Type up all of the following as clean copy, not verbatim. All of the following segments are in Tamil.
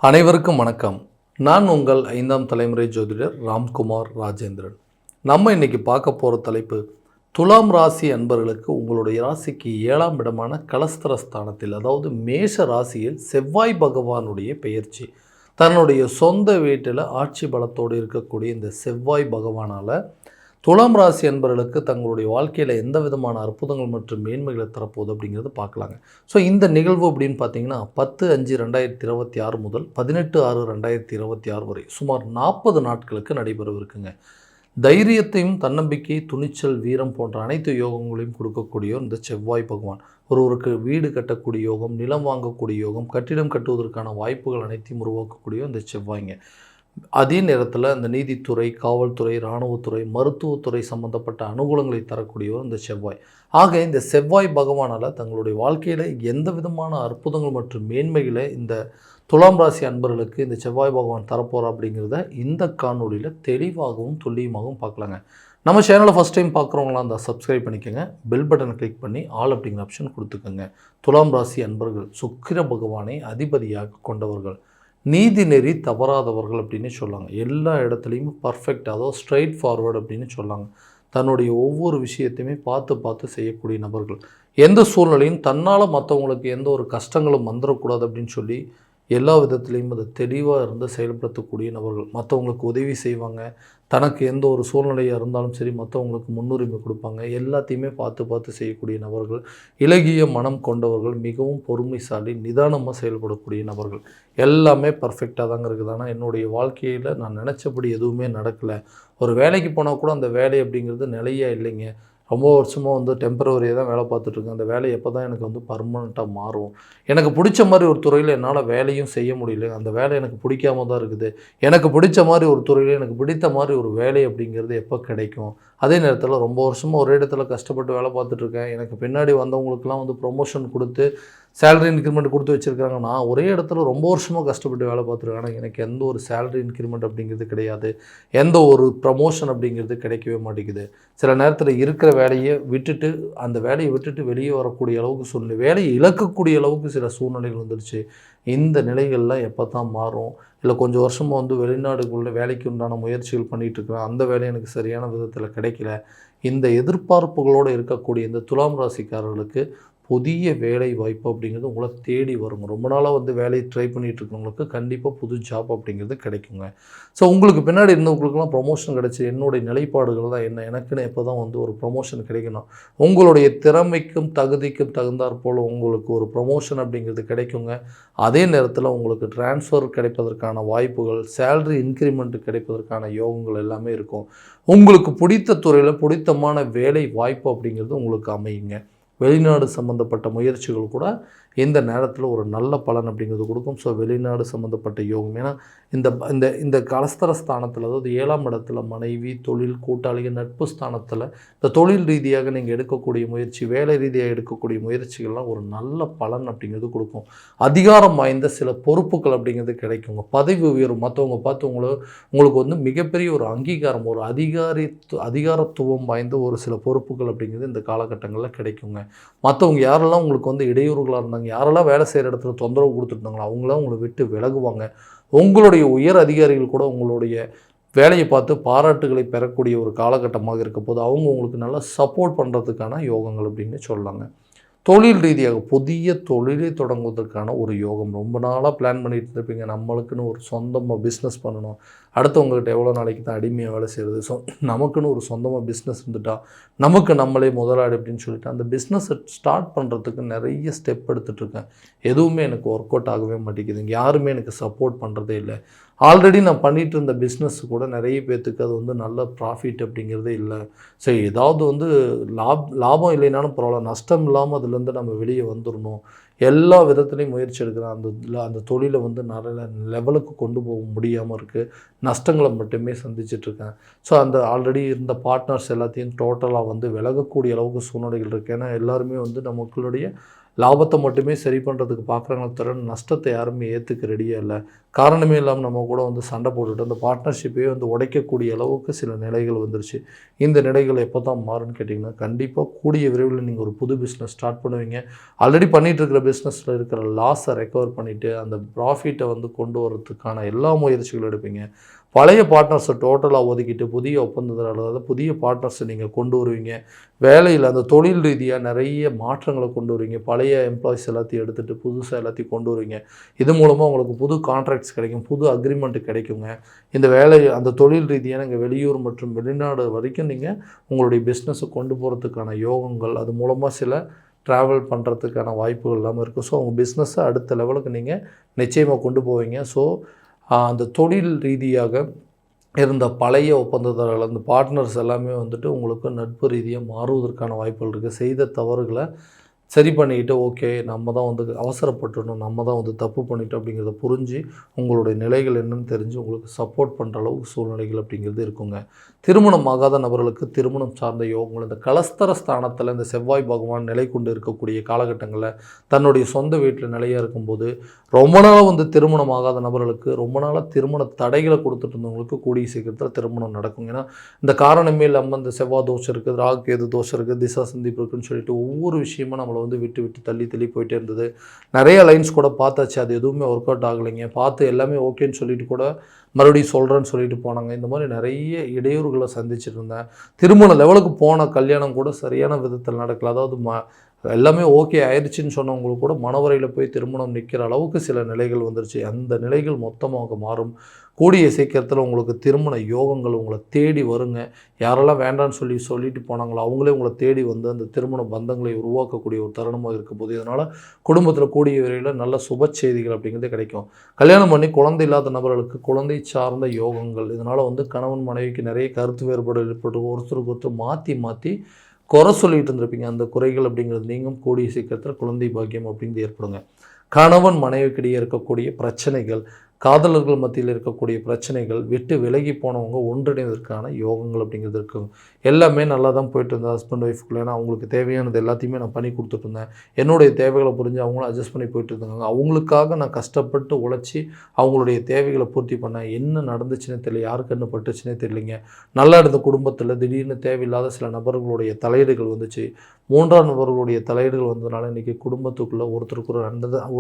அனைவருக்கும் வணக்கம். நான் உங்கள் 5ஆம் தலைமுறை ஜோதிடர் ராம்குமார் ராஜேந்திரன். நம்ம இன்னைக்கு பார்க்க போகிற தலைப்பு, துலாம் ராசி அன்பர்களுக்கு உங்களுடைய ராசிக்கு 7ஆம் இடமான கலஸ்திர ஸ்தானத்தில், அதாவது மேஷ ராசியில் செவ்வாய் பகவானுடைய பெயர்ச்சி. தன்னுடைய சொந்த வீட்டில் ஆட்சி பலத்தோடு இருக்கக்கூடிய இந்த செவ்வாய் பகவானால் துலாம் ராசி அன்பர்களுக்கு தங்களுடைய வாழ்க்கையில் எந்த விதமான அற்புதங்கள் மற்றும் மேன்மைகளை தரப்போகுது அப்படிங்கிறத பார்க்கலாங்க. ஸோ இந்த நிகழ்வு அப்படின்னு பார்த்தீங்கன்னா 10/5/2026 முதல் 18/6/2026 வரை சுமார் 40 நாட்களுக்கு நடைபெறவிருக்குங்க. தைரியத்தையும் தன்னம்பிக்கை, துணிச்சல், வீரம் போன்ற அனைத்து யோகங்களையும் கொடுக்கக்கூடிய இந்த செவ்வாய் பகவான் ஒருவருக்கு வீடு கட்டக்கூடிய யோகம், நிலம் வாங்கக்கூடிய யோகம், கட்டிடம் கட்டுவதற்கான வாய்ப்புகள் அனைத்தையும் உருவாக்கக்கூடிய இந்த செவ்வாய்ங்க. அதே நேரத்தில் இந்த நீதித்துறை, காவல்துறை, இராணுவத்துறை, மருத்துவத்துறை சம்பந்தப்பட்ட அனுகூலங்களை தரக்கூடியவர் இந்த செவ்வாய். ஆக இந்த செவ்வாய் பகவானால் தங்களுடைய வாழ்க்கையில் எந்த விதமான அற்புதங்கள் மற்றும் மேன்மைகளை இந்த துலாம் ராசி அன்பர்களுக்கு இந்த செவ்வாய் பகவான் தரப்போகிறா அப்படிங்கிறத இந்த காணொலியில் தெளிவாகவும் துல்லியமாகவும் பார்க்கலாங்க. நம்ம சேனலை ஃபஸ்ட் டைம் பார்க்குறவங்களாம் அந்த சப்ஸ்கிரைப் பண்ணிக்கோங்க, பெல் பட்டனை கிளிக் பண்ணி ஆல் அப்படிங்கிற ஆப்ஷன் கொடுத்துக்கோங்க. துலாம் ராசி அன்பர்கள் சுக்கிர பகவானை அதிபதியாக கொண்டவர்கள், நீதி நெறி தவறாதவர்கள் அப்படின்னு சொல்லாங்க. எல்லா இடத்துலையும் பர்ஃபெக்ட், அதாவது ஸ்ட்ரைட் ஃபார்வர்டு அப்படின்னு சொல்லாங்க. தன்னுடைய ஒவ்வொரு விஷயத்தையுமே பார்த்து செய்யக்கூடிய நபர்கள். எந்த சூழ்நிலையும் தன்னால் மற்றவங்களுக்கு எந்த ஒரு கஷ்டங்களும் வந்துடக்கூடாது அப்படின்னு சொல்லி எல்லா விதத்துலேயும் அதை தெளிவாக இருந்து செயல்படுத்தக்கூடிய நபர்கள். மற்றவங்களுக்கு உதவி செய்வாங்க. தனக்கு எந்த ஒரு சூழ்நிலையாக இருந்தாலும் சரி மற்றவங்களுக்கு முன்னுரிமை கொடுப்பாங்க. எல்லாத்தையுமே பார்த்து செய்யக்கூடிய நபர்கள். இளகிய மனம் கொண்டவர்கள், மிகவும் பொறுமைசாலி, நிதானமாக செயல்படக்கூடிய நபர்கள். எல்லாமே பர்ஃபெக்டாக தாங்க இருக்குது. ஆனால் என்னுடைய வாழ்க்கையில் நான் நினச்சபடி எதுவுமே நடக்கலை. ஒரு வேலைக்கு போனால் கூட அந்த வேலை அப்படிங்கிறது நிலையாக இல்லைங்க. ரொம்ப வருஷமாக டெம்பரவரியாக தான் வேலை பார்த்துட்ருக்கேன். அந்த வேலை எப்போ தான் எனக்கு பர்மனெண்ட்டாக மாறும், எனக்கு பிடிச்ச மாதிரி ஒரு துறையில் என்னால் வேலையும் செய்ய முடியல, அந்த வேலை எனக்கு பிடிக்காம தான் இருக்குது, எனக்கு பிடிச்ச மாதிரி ஒரு துறையில் எனக்கு பிடித்த மாதிரி ஒரு வேலை அப்படிங்கிறது எப்போ கிடைக்கும். அதே நேரத்தில் ரொம்ப வருஷமாக ஒரே இடத்துல கஷ்டப்பட்டு வேலை பார்த்துட்ருக்கேன். எனக்கு பின்னாடி வந்தவங்களுக்குலாம் ப்ரொமோஷன் கொடுத்து சேலரி இன்க்ரிமெண்ட் கொடுத்து வச்சுருக்காங்க. நான் ஒரே இடத்துல ரொம்ப வருஷமாக கஷ்டப்பட்டு வேலை பார்த்துருக்கேன். ஆனால் எனக்கு எந்த ஒரு சேலரி இன்க்ரிமெண்ட் அப்படிங்கிறது கிடையாது, எந்த ஒரு ப்ரமோஷன் அப்படிங்கிறது கிடைக்கவே மாட்டேங்குது. சில நேரத்தில் இருக்கிற வேலையை விட்டுட்டு வெளியே வரக்கூடிய அளவுக்கு சூழ்நிலை, வேலையை இழக்கக்கூடிய அளவுக்கு சில சூழ்நிலைகள் வந்துடுச்சு. இந்த நிலைகள்லாம் எப்போ தான் மாறும்? இல்லை கொஞ்சம் வருஷமாக வெளிநாடுகளில் வேலைக்கு உண்டான முயற்சிகள் பண்ணிகிட்ருக்கிறேன், அந்த வேலை எனக்கு சரியான விதத்தில் கிடைக்கல. இந்த எதிர்பார்ப்புகளோடு இருக்கக்கூடிய இந்த துலாம் ராசிக்காரர்களுக்கு புதிய வேலை வாய்ப்பு அப்படிங்கிறது உங்களை தேடி வருங்க. ரொம்ப நாளாக வேலையை ட்ரை பண்ணிகிட்டு இருக்கிறவங்களுக்கு கண்டிப்பாக புது ஜாப் அப்படிங்கிறது கிடைக்குங்க. ஸோ உங்களுக்கு பின்னாடி இருந்தவங்களுக்குலாம் ப்ரொமோஷன் கிடச்சி, என்னுடைய நிலைப்பாடுகள் தான் என்ன, எனக்குன்னு எப்போ தான் ஒரு ப்ரொமோஷன் கிடைக்கணும், உங்களுடைய திறமைக்கும் தகுதிக்கும் தகுந்தாற்போல் உங்களுக்கு ஒரு ப்ரொமோஷன் அப்படிங்கிறது கிடைக்குங்க. அதே நேரத்தில் உங்களுக்கு ட்ரான்ஸ்ஃபர் கிடைப்பதற்கான வாய்ப்புகள், சேலரி இன்க்ரிமெண்ட் கிடைப்பதற்கான யோகங்கள் எல்லாமே இருக்கும். உங்களுக்கு பிடித்த துறையில் பிடித்தமான வேலை வாய்ப்பு அப்படிங்கிறது உங்களுக்கு அமையுங்க. வெளிநாடு சம்மந்தப்பட்ட முயற்சிகள் கூட இந்த நேரத்தில் ஒரு நல்ல பலன் அப்படிங்கிறது கொடுக்கும். ஸோ வெளிநாடு சம்மந்தப்பட்ட யோகம், ஏன்னா இந்த இந்த இந்த கலஸ்தர ஸ்தானத்தில், அதாவது 7ஆம் இடத்துல மனைவி, தொழில், கூட்டாளிகள், நட்பு ஸ்தானத்தில் இந்த தொழில் ரீதியாக நீங்கள் எடுக்கக்கூடிய முயற்சி, வேலை ரீதியாக எடுக்கக்கூடிய முயற்சிகள்லாம் ஒரு நல்ல பலன் அப்படிங்கிறது கொடுக்கும். அதிகாரம் வாய்ந்த சில பொறுப்புகள் அப்படிங்கிறது கிடைக்குங்க. பதவி உயர்வு, மற்றவங்க பார்த்து உங்களுக்கு மிகப்பெரிய ஒரு அங்கீகாரம், ஒரு அதிகாரத்துவம் வாய்ந்த ஒரு சில பொறுப்புகள் அப்படிங்கிறது இந்த காலகட்டங்களில் கிடைக்குங்க. மற்றவங்க யாரெல்லாம் உங்களுக்கு இடையூறுகளாக இருந்தாங்க, யாரெல்லாம் வேலை செய்கிற இடத்துல தொந்தரவு கொடுத்துருந்தாங்களோ அவங்களாம் உங்களை விட்டு விலகுவாங்க. உங்களுடைய உயர் அதிகாரிகள் கூட உங்களுடைய வேலையை பார்த்து பாராட்டுகளை பெறக்கூடிய ஒரு காலகட்டமாக இருக்க போது அவங்க உங்களுக்கு நல்லா சப்போர்ட் பண்ணுறதுக்கான யோகங்கள் அப்படின்னு சொல்லலாங்க. தொழில் ரீதியாக புதிய தொழிலை தொடங்குவதற்கான ஒரு யோகம். ரொம்ப நாளாக பிளான் பண்ணிட்டு இருப்பீங்க, நம்மளுக்குன்னு ஒரு சொந்தமாக பிஸ்னஸ் பண்ணணும், அடுத்தவங்ககிட்ட எவ்வளோ நாளைக்கு தான் அடிமையாக வேலை செய்கிறது, நமக்குன்னு ஒரு சொந்தமாக பிஸ்னஸ் இருந்துட்டா நமக்கு நம்மளே முதலாளி அப்படின்னு சொல்லிட்டு அந்த பிஸ்னஸை ஸ்டார்ட் பண்ணுறதுக்கு நிறைய ஸ்டெப் எடுத்துகிட்ருக்கேன். எதுவுமே எனக்கு ஒர்க் அவுட் ஆகவே மாட்டேங்குது, யாருமே எனக்கு சப்போர்ட் பண்ணுறதே இல்லை. ஆல்ரெடி நான் பண்ணிகிட்டு இருந்த பிஸ்னஸ் கூட நிறைய பேர்த்துக்கு அது நல்ல ப்ராஃபிட் அப்படிங்கிறதே இல்லை. சரி, ஏதாவது லாபம் இல்லைனாலும் பரவாயில்ல, நஷ்டம் இல்லாமல் அதுலேருந்து நம்ம வெளியே வந்துடணும், எல்லா விதத்துலேயும் முயற்சி எடுக்கிறேன். அந்த தொழிலை நிறைய லெவலுக்கு கொண்டு போக முடியாமல் இருக்குது, நஷ்டங்களை மட்டுமே சந்திச்சிட்ருக்கேன். ஸோ அந்த ஆல்ரெடி இருந்த பார்ட்னர்ஸ் எல்லாத்தையும் டோட்டலாக விலகக்கூடிய அளவுக்கு சூழ்நிலைகள் இருக்குது. ஏன்னா எல்லாருமே நமக்களுடைய லாபத்தை மட்டுமே சரி பண்ணுறதுக்கு பார்க்குறாங்களே தவிர நஷ்டத்தை யாருமே ஏற்றுக்க ரெடியாக இல்லை. காரணமே இல்லாமல் நம்ம கூட வந்து சண்டை போட்டுட்டு அந்த பார்ட்னர்ஷிப்பே வந்து உடைக்கக்கூடிய அளவுக்கு சில நிலைகள் வந்துருச்சு. இந்த நிலைகள் எப்போ தான் மாறும்னு கேட்டிங்கன்னா, கண்டிப்பாக கூடிய விரைவில் நீங்கள் ஒரு புது பிஸ்னஸ் ஸ்டார்ட் பண்ணுவீங்க. ஆல்ரெடி பண்ணிகிட்டு இருக்கிற பிஸ்னஸில் இருக்கிற லாஸை ரெக்கவர் பண்ணிவிட்டு அந்த ப்ராஃபிட்டை வந்து கொண்டு வரதுக்கான எல்லா முயற்சிகளும் எடுப்பீங்க. பழைய பார்ட்னர்ஸை டோட்டலாக ஒதுக்கிட்டு புதிய ஒப்பந்தத்தில், அதாவது புதிய பார்ட்னர்ஸை நீங்கள் கொண்டு வருவீங்க. வேலையில் அந்த தொழில் ரீதியாக நிறைய மாற்றங்களை கொண்டு வருவீங்க. பழைய எம்ப்ளாயிஸ் எல்லாத்தையும் எடுத்துகிட்டு புதுசாக எல்லாத்தையும் கொண்டு வருவீங்க. இது மூலமாக உங்களுக்கு புது கான்ட்ராக்ட்ஸ் கிடைக்கும், புது அக்ரிமெண்ட் கிடைக்குங்க. இந்த வேலை அந்த தொழில் ரீதியாக நீங்கள் வெளியூர் மற்றும் வெளிநாடு வரைக்கும் நீங்கள் உங்களுடைய பிஸ்னஸை கொண்டு போகிறதுக்கான யோகங்கள், அது மூலமாக சில ட்ராவல் பண்ணுறதுக்கான வாய்ப்புகள் இல்லாமல் இருக்கும். ஸோ உங்கள் பிஸ்னஸை அடுத்த லெவலுக்கு நீங்கள் நிச்சயமாக கொண்டு போவீங்க. ஸோ அந்த தொழில் ரீதியாக இருந்த பழைய ஒப்பந்ததாரர்கள், அந்த பார்ட்னர்ஸ் எல்லாமே வந்துட்டு உங்களுக்கு நட்பு ரீதியாக மாறுவதற்கான வாய்ப்புகள் இருக்குது. செய்த தவறுகளை சரி பண்ணிக்கிட்டு, ஓகே நம்ம தான் வந்து அவசரப்பட்டுடணும், நம்ம தான் வந்து தப்பு பண்ணிட்டோம் அப்படிங்கிறத புரிஞ்சு உங்களுடைய நிலைகள் என்னன்னு தெரிஞ்சு உங்களுக்கு சப்போர்ட் பண்ணுற அளவுக்கு சூழ்நிலைகள் அப்படிங்கிறது இருக்குங்க. திருமணம் ஆகாத நபர்களுக்கு திருமணம் சார்ந்த யோகங்கள், இந்த கலஸ்தர ஸ்தானத்தில் இந்த செவ்வாய் பகவான் நிலை கொண்டு இருக்கக்கூடிய காலகட்டங்களில் தன்னுடைய சொந்த வீட்டில் நிலையாக இருக்கும்போது ரொம்ப நாளாக வந்து திருமணம் ஆகாத நபர்களுக்கு, ரொம்ப நாளாக திருமண தடைகளை கொடுத்துட்டு இருந்தவங்களுக்கு கூடிய சீக்கிரத்தில் திருமணம் நடக்கும். ஏன்னா இந்த காரணமே இல்லாமல் இந்த செவ்வாய் தோஷம் இருக்குது, ராகு கேது தோஷம் இருக்குது, திசா சந்திப்பு இருக்குன்னு சொல்லிட்டு ஒவ்வொரு விஷயமும் நம்மளை வந்து விட்டு தள்ளி போயிட்டே இருந்தது. நிறைய லைன்ஸ் கூட பார்த்தாச்சு, அது எதுவுமே ஒர்க் அவுட் ஆகலைங்க. பார்த்து எல்லாமே ஓகேன்னு சொல்லிட்டு கூட மறுபடியும் சொல்கிறேன்னு சொல்லிட்டு போனாங்க. இந்த மாதிரி நிறைய இடையூறுகளை சந்திச்சுட்டு இருந்தேன். திருமண லெவலுக்கு போன கல்யாணம் கூட சரியான விதத்தில் நடக்கல. அதாவது எல்லாமே ஓகே ஆயிடுச்சுன்னு சொன்னவங்களுக்கு கூட மனவரையில் போய் திருமணம் நிற்கிற அளவுக்கு சில நிலைகள் வந்துருச்சு. அந்த நிலைகள் மொத்தமாக மாறும். கூடிய சீக்கிரத்தில் உங்களுக்கு திருமண யோகங்கள் உங்களை தேடி வருங்க. யாரெல்லாம் வேண்டான்னு சொல்லிட்டு போனாங்களோ அவங்களே உங்களை தேடி வந்து அந்த திருமண பந்தங்களை உருவாக்கக்கூடிய ஒரு தருணமாக இருக்க போது. இதனால் குடும்பத்தில் கூடிய விரைவில் நல்ல சுப செய்திகள் அப்படிங்கிறது கிடைக்கும். கல்யாணம் பண்ணி குழந்தை இல்லாத நபர்களுக்கு குழந்தை சார்ந்த யோகங்கள், இதனால் வந்து கணவன் மனைவிக்கு நிறைய கருத்து வேறுபாடு ஏற்பட்டு ஒருத்தருக்கு ஒருத்தர் மாற்றி குறை சொல்லிட்டு இருந்திருப்பீங்க. அந்த குறைகள் அப்படிங்கிறது நீங்களும் கூடிய சீக்கிரத்தில் குழந்தை பாக்கியம் அப்படிங்கிறது ஏற்படுங்க. கணவன் மனைவிக்கிடையே இருக்கக்கூடிய பிரச்சனைகள், காதலர்கள் மத்தியில் இருக்கக்கூடிய பிரச்சனைகள், விட்டு விலகி போனவங்க ஒன்றிணைவதற்கான யோகங்கள் அப்படிங்கிறது இருக்கும். எல்லாமே நல்லா தான் போயிட்டு இருந்தேன் ஹஸ்பண்ட் ஒய்ஃப்குள்ளே. ஏன்னா அவங்களுக்கு தேவையானது எல்லாத்தையுமே நான் பண்ணி கொடுத்துட்டு இருந்தேன். என்னுடைய தேவைகளை புரிஞ்சு அவங்களும் அட்ஜஸ்ட் பண்ணி போயிட்டு இருந்தாங்க. அவங்களுக்காக நான் கஷ்டப்பட்டு உழைச்சி அவங்களுடைய தேவைகளை பூர்த்தி பண்ணேன். என்ன நடந்துச்சுன்னே தெரியல, யாருக்கு என்ன பட்டுச்சுன்னே தெரியலைங்க. நல்லா இருந்த குடும்பத்தில் திடீர்னு தேவையில்லாத சில நபர்களுடைய தலையீடுகள் வந்துச்சு. மூன்றாம் நபர்களுடைய தலையீடுகள் வந்ததுனால இன்றைக்கி குடும்பத்துக்குள்ளே ஒருத்தருக்கு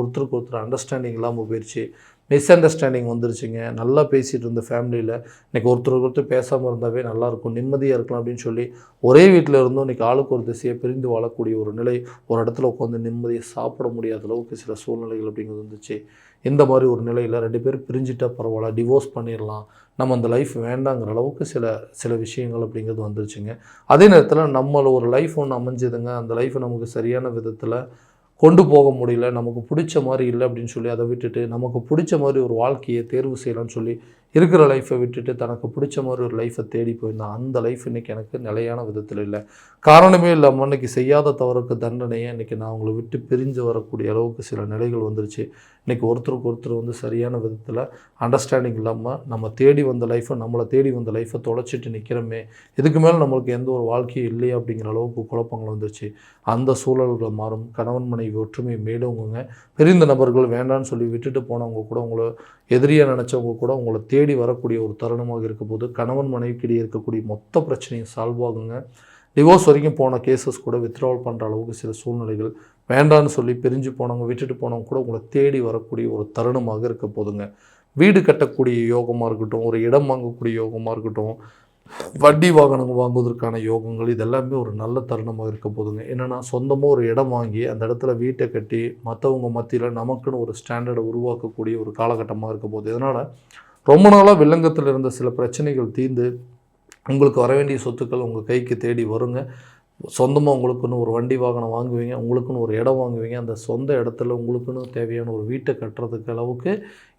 ஒருத்தர் அண்டர்ஸ்டாண்டிங் இல்லாமல் போயிடுச்சு. மிஸ் அண்டர்ஸ்டாண்டிங் வந்துருச்சுங்க. நல்லா பேசிகிட்டு இருந்த ஃபேமிலியில் இன்றைக்கி ஒருத்தர் பேசாமல் இருந்தாவே நல்லாயிருக்கும், நிம்மதியாக இருக்கலாம் அப்படின்னு சொல்லி ஒரே வீட்டில் இருந்தும் இன்றைக்கி ஆளுக்கு ஒரு திசையை பிரிந்து வாழக்கூடிய ஒரு நிலை, ஒரு இடத்துல உட்காந்து நிம்மதியை சாப்பிட முடியாத அளவுக்கு சில சூழ்நிலைகள் அப்படிங்கிறது வந்துச்சு. இந்த மாதிரி ஒரு நிலையில் 2 பேர் பிரிஞ்சுட்டா பரவாயில்ல, டிவோர்ஸ் பண்ணிடலாம், நம்ம அந்த லைஃப் வேண்டாங்கிற அளவுக்கு சில விஷயங்கள் அப்படிங்கிறது வந்துருச்சுங்க. அதே நேரத்தில் நம்மள ஒரு லைஃப் ஒன்று அமைஞ்சதுங்க. அந்த லைஃப்பை நமக்கு சரியான விதத்தில் கொண்டு போக முடியல, நமக்கு பிடிச்ச மாதிரி இல்லை அப்படின்னு சொல்லி அதை விட்டுட்டு நமக்கு பிடிச்ச மாதிரி ஒரு வாழ்க்கையை தேர்வு செய்யலாம்னு சொல்லி இருக்கிற லைஃப்பை விட்டுட்டு தனக்கு பிடிச்ச மாதிரி ஒரு லைஃப்பை தேடி போயிருந்தான். அந்த லைஃப் இன்றைக்கி எனக்கு நிலையான விதத்தில் இல்லை. காரணமே இல்லாமல் இன்றைக்கி செய்யாத தவறுக்கு தண்டனையை இன்றைக்கி நான் அவங்கள விட்டு பிரிஞ்சு வரக்கூடிய அளவுக்கு சில நிலைகள் வந்துருச்சு. இன்றைக்கி ஒருத்தருக்கு ஒருத்தர் வந்து சரியான விதத்தில் அண்டர்ஸ்டாண்டிங் இல்லாமல் நம்மளை தேடி வந்த லைஃப்பை தொலைச்சிட்டு நிற்கிறோமே, இதுக்கு மேலே நம்மளுக்கு எந்த ஒரு வாழ்க்கையும் இல்லையா அப்படிங்கிற அளவுக்கு குழப்பங்கள் வந்துருச்சு. அந்த சூழல்கள் மாறும். கணவன் மனைவி ஒற்றுமை மேலோங்குங்க. பிரிந்த நபர்கள் வேண்டான்னு சொல்லி விட்டுட்டு போனவங்க கூட, உங்களை எதிரியாக நினச்சவங்க கூட உங்களை தேடி வரக்கூடிய ஒரு தருணமாக இருக்க போது கணவன் மனைவிக்கிடையே இருக்கக்கூடிய மொத்த பிரச்சனையும் சால்வ் ஆகுங்க. டிவோர்ஸ் வரைக்கும் போன கேசஸ் கூட வித்ட்ராவல் பண்ணுற அளவுக்கு சில சூழ்நிலைகள், வேண்டான்னு சொல்லி பிரிஞ்சு போனவங்க விட்டுட்டு போனவங்க கூட உங்களை தேடி வரக்கூடிய ஒரு தருணமாக இருக்க போதுங்க. வீடு கட்டக்கூடிய யோகமாக இருக்கட்டும், ஒரு இடம் வாங்கக்கூடிய யோகமாக இருக்கட்டும், வண்டி வாகனங்கள் வாங்குவதற்கான யோகங்கள், இதெல்லாமே ஒரு நல்ல தருணமாக இருக்க போதுங்க. என்னென்னா சொந்தமாக ஒரு இடம் வாங்கி அந்த இடத்துல வீட்டை கட்டி மற்றவங்க மத்தியில் நமக்குன்னு ஒரு ஸ்டாண்டர்டை உருவாக்கக்கூடிய ஒரு காலகட்டமாக இருக்க போகுது. இதனால் ரொம்ப நாளாக வில்லங்கத்தில் இருந்த சில பிரச்சனைகள் தீர்ந்து உங்களுக்கு வர வேண்டிய சொத்துக்கள் உங்கள் கைக்கு தேடி வருங்க. சொந்தமாக உங்களுக்குன்னு ஒரு வண்டி வாகனம் வாங்குவீங்க, உங்களுக்குன்னு ஒரு இடம் வாங்குவீங்க. அந்த சொந்த இடத்துல உங்களுக்குன்னு தேவையான ஒரு வீட்டை கட்டுறதுக்கு அளவுக்கு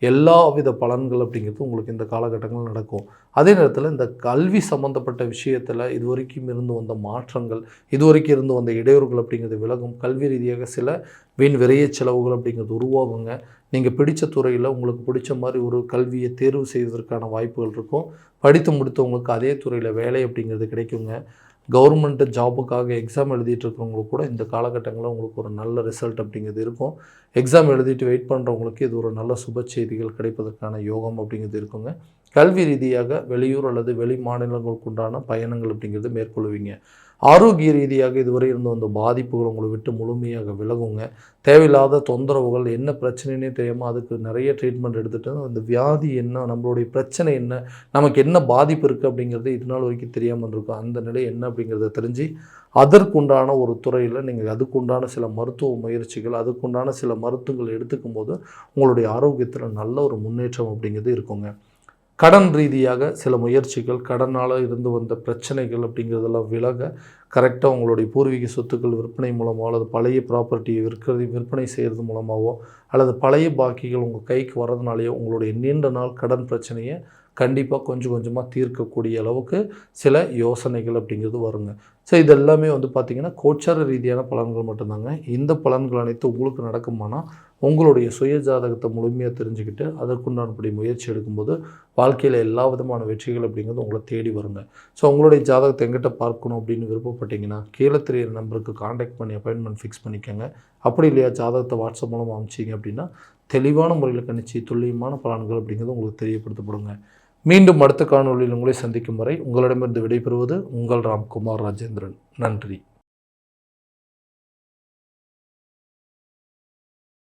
எல்லா வித பலன்கள் அப்படிங்கிறது உங்களுக்கு இந்த காலகட்டங்கள் நடக்கும். அதே நேரத்தில் இந்த கல்வி சம்மந்தப்பட்ட விஷயத்தில் இதுவரைக்கும் இருந்து வந்த மாற்றங்கள், இதுவரைக்கும் இருந்து வந்த இடையூறுகள் அப்படிங்கிறது விலகும். கல்வி ரீதியாக சில வீண் விரைய செலவுகள் அப்படிங்கிறது உருவாகுங்க. நீங்கள் பிடித்த துறையில் உங்களுக்கு பிடிச்ச மாதிரி ஒரு கல்வியை தேர்வு செய்வதற்கான வாய்ப்புகள் இருக்கும். படித்து முடித்தவங்களுக்கு அதே துறையில் வேலை அப்படிங்கிறது கிடைக்குங்க. கவர்மெண்ட் ஜாபுக்காக எக்ஸாம் எழுதிட்டு இருக்கிறவங்களுக்கு கூட இந்த காலகட்டங்களில் உங்களுக்கு ஒரு நல்ல ரிசல்ட் அப்படிங்கிறது இருக்கும். எக்ஸாம் எழுதிட்டு வெயிட் பண்ணுறவங்களுக்கு இது ஒரு நல்ல சுப செய்திகள் கிடைப்பதற்கான யோகம் அப்படிங்கிறது இருக்குங்க. கல்வி ரீதியாக வெளியூர் அல்லது வெளி மாநிலங்களுக்கு உண்டான பயணங்கள் அப்படிங்கிறது மேற்கொள்வீங்க. ஆரோக்கிய ரீதியாக இதுவரை இருந்த அந்த பாதிப்புகள் உங்களை விட்டு முழுமையாக விலகுங்க. தேவையில்லாத தொந்தரவுகள் என்ன பிரச்சனைனே தெரியாமல் அதுக்கு நிறைய ட்ரீட்மெண்ட் எடுத்துகிட்டு அந்த வியாதி என்ன, நம்மளுடைய பிரச்சனை என்ன, நமக்கு என்ன பாதிப்பு இருக்குது அப்படிங்கிறது இது நாள் வரைக்கும் தெரியாமல் இருக்கும். அந்த நிலை என்ன அப்படிங்கிறத தெரிஞ்சு அதற்குண்டான ஒரு துறையில் நீங்கள் அதுக்குண்டான சில மருத்துவ முயற்சிகள், அதுக்குண்டான சில மருத்துவங்கள் எடுத்துக்கும் போது உங்களுடைய ஆரோக்கியத்தில் நல்ல ஒரு முன்னேற்றம் அப்படிங்கிறது இருக்குங்க. கடன் ரீதியாக சில முயற்சிகள், கடனால் இருந்து வந்த பிரச்சனைகள் அப்படிங்கிறதெல்லாம் விலக கரெக்டாக உங்களுடைய பூர்வீக சொத்துக்கள் விற்பனை மூலமோ அல்லது பழைய ப்ராப்பர்ட்டியை விற்பனை செய்கிறது மூலமாகவோ அல்லது பழைய பாக்கிகள் உங்கள் கைக்கு வர்றதுனாலேயோ உங்களுடைய நீண்ட நாள் கடன் பிரச்சனையை கண்டிப்பாக கொஞ்சம் கொஞ்சமாக தீர்க்கக்கூடிய அளவுக்கு சில யோசனைகள் அப்படிங்கிறது வருங்க. ஸோ இது எல்லாமே பார்த்திங்கன்னா கோச்சார ரீதியான பலன்கள் மட்டும்தாங்க. இந்த பலன்கள் அனைத்து உங்களுக்கு நடக்குமானால் உங்களுடைய சுய ஜாதகத்தை முழுமையாக தெரிஞ்சுக்கிட்டு அதற்குண்டானபடி முயற்சி எடுக்கும்போது வாழ்க்கையில் எல்லா விதமான வெற்றிகள் அப்படிங்கிறது உங்களை தேடி வருங்க. ஸோ உங்களுடைய ஜாதகத்தை எங்கிட்ட பார்க்கணும் அப்படின்னு விருப்பப்பட்டீங்கன்னா கீழே தெரியிற நம்பருக்கு காண்டாக்ட் பண்ணி அப்பாயின்மெண்ட் ஃபிக்ஸ் பண்ணிக்கோங்க. அப்படி இல்லையா ஜாதகத்தை வாட்ஸ்அப் மூலமாக அனுப்பிச்சிங்க அப்படின்னா தெளிவான முறையில் கணிச்சு துல்லியமான பலன்கள் அப்படிங்கிறது உங்களுக்கு தெரியப்படுத்தப்படுங்க. மீண்டும் அடுத்த காணொளியில் உங்களை சந்திக்கும் வரை உங்களிடமிருந்து விடைபெறுவது உங்கள் ராம்குமார் ராஜேந்திரன். நன்றி.